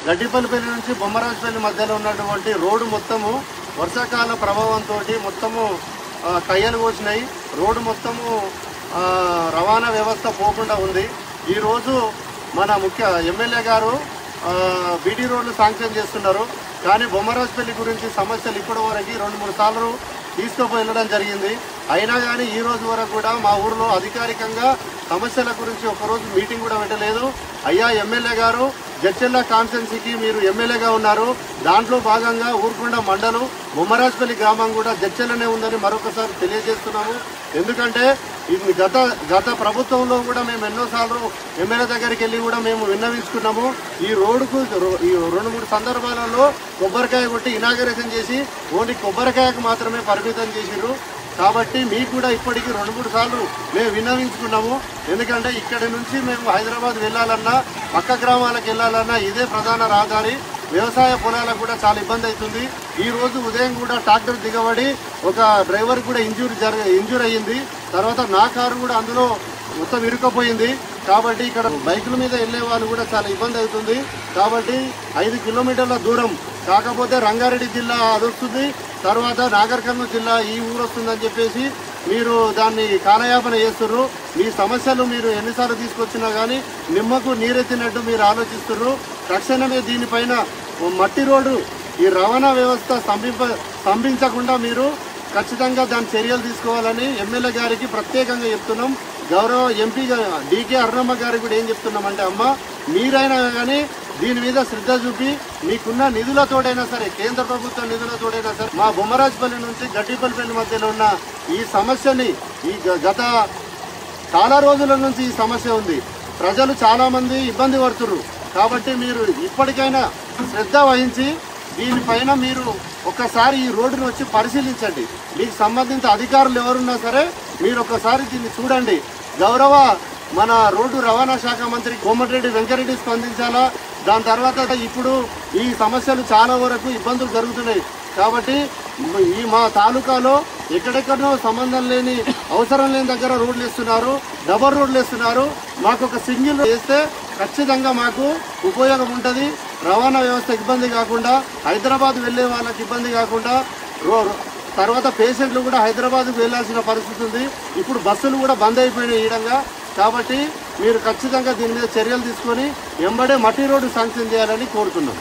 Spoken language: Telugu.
గడ్డిపల్లిపల్లి నుంచి బొమ్మరాజుపల్లి మధ్యలో ఉన్నటువంటి రోడ్డు మొత్తము వర్షాకాల ప్రభావంతో మొత్తము కయ్యలు కోసినాయి. రోడ్డు మొత్తము రవాణా వ్యవస్థ పోకుండా ఉంది. ఈరోజు మన ముఖ్య ఎమ్మెల్యే గారు బీటీ రోడ్లు శాంక్షన్ చేస్తున్నారు. కానీ బొమ్మరాజుపల్లి గురించి సమస్యలు ఇప్పటి వరకు 2-3 సార్లు తీసుకుపోయి వెళ్ళడం జరిగింది. అయినా కానీ ఈ రోజు వరకు కూడా మా ఊరిలో అధికారికంగా సమస్యల గురించి ఒకరోజు మీటింగ్ కూడా పెట్టలేదు. అయ్యా ఎమ్మెల్యే గారు, జడ్చర్ల కాన్స్టిట్యున్సీకి మీరు ఎమ్మెల్యేగా ఉన్నారు. దాంట్లో భాగంగా ఊరుకొండ మండలం బొమ్మరాజుపల్లి గ్రామం కూడా జడ్చర్లనే ఉందని మరొకసారి తెలియజేస్తున్నాము. ఎందుకంటే ఇది గత ప్రభుత్వంలో కూడా మేము ఎన్నోసార్లు ఎమ్మెల్యే దగ్గరికి వెళ్ళి కూడా మేము విన్నవించుకున్నాము. ఈ రోడ్డుకు ఈ 2-3 సందర్భాలలో కొబ్బరికాయ కొట్టి ఇనాగరేషన్ చేసి ఓన్లీ కొబ్బరికాయకు మాత్రమే పరిమితం చేసిర్రు. కాబట్టి మీకు కూడా ఇప్పటికీ 2-3 సార్లు మేము విన్నవించుకున్నాము. ఎందుకంటే ఇక్కడి నుంచి మేము హైదరాబాద్ వెళ్ళాలన్నా, పక్క గ్రామాలకు వెళ్ళాలన్నా ఇదే ప్రధాన రహదారి. వ్యవసాయ పొలాలకు కూడా చాలా ఇబ్బంది అవుతుంది. ఈ రోజు ఉదయం కూడా ట్రాక్టర్ దిగబడి ఒక డ్రైవర్ కూడా ఇంజూర్ అయ్యింది. తర్వాత నా కారు కూడా అందులో మొత్తం ఇరుక్కుపోయింది. కాబట్టి ఇక్కడ బైకుల మీద వెళ్లే వాళ్ళు కూడా చాలా ఇబ్బంది అవుతుంది. కాబట్టి 5 కిలోమీటర్ల దూరం, కాకపోతే రంగారెడ్డి జిల్లా అది వస్తుంది, తర్వాత నాగర్ కర్నూలు జిల్లా ఈ ఊరు వస్తుందని చెప్పేసి మీరు దాన్ని కాలయాపన చేస్తుర్రు. మీ సమస్యలు మీరు ఎన్నిసార్లు తీసుకొచ్చినా కానీ నిమ్మకు నీరెత్తినట్టు మీరు ఆలోచిస్తుర్రు. తక్షణమే దీనిపైన మట్టి రోడ్డు ఈ రవాణా వ్యవస్థ స్తంభించకుండా మీరు ఖచ్చితంగా దాని చర్యలు తీసుకోవాలని ఎమ్మెల్యే గారికి ప్రత్యేకంగా చెప్తున్నాం. గౌరవ ఎంపీ డీకే అరుణమ్మ గారికి కూడా ఏం చెప్తున్నామంటే, అమ్మ మీరైనా కానీ దీని మీద శ్రద్ధ చూపి మీకున్న నిధులతోడైనా సరే, కేంద్ర ప్రభుత్వ నిధులతోడైనా సరే మా బొమ్మరాజుపల్లి నుంచి గడ్డిపల్లిపల్లి మధ్యలో ఉన్న ఈ సమస్యని గత చాలా రోజుల నుంచి ఈ సమస్య ఉంది. ప్రజలు చాలా మంది ఇబ్బంది పడుతున్నారు. కాబట్టి మీరు ఇప్పటికైనా శ్రద్ధ వహించి దీనిపైన మీరు ఒక్కసారి ఈ రోడ్డును వచ్చి పరిశీలించండి. మీకు సంబంధించిన అధికారులు ఎవరున్నా సరే మీరు ఒక్కసారి దీన్ని చూడండి. గౌరవ మన రోడ్డు రవాణా శాఖ మంత్రి కోమటిరెడ్డి వెంకరెడ్డి స్పందించాలా. దాని తర్వాత ఇప్పుడు ఈ సమస్యలు చాలా వరకు ఇబ్బందులు జరుగుతున్నాయి. కాబట్టి ఈ మా తాలూకాలో ఎక్కడెక్కడో సంబంధం లేని, అవసరం లేని దగ్గర రోడ్లు వేస్తున్నారు, డబల్ రోడ్లు వేస్తున్నారు. మాకు ఒక సింగిల్ వేస్తే ఖచ్చితంగా మాకు ఉపయోగం ఉంటుంది. రవాణా వ్యవస్థ ఇబ్బంది కాకుండా, హైదరాబాద్ వెళ్ళే వాళ్ళకి ఇబ్బంది కాకుండా, తర్వాత పేషెంట్లు కూడా హైదరాబాద్కు వెళ్లాల్సిన పరిస్థితి ఉంది. ఇప్పుడు బస్సులు కూడా బంద్ అయిపోయినాయి ఈ విధంగా. కాబట్టి మీరు ఖచ్చితంగా దీని మీద చర్యలు తీసుకొని ఎంబడే మట్టి రోడ్డు శాంక్షన్ చేయాలని కోరుతున్నాం.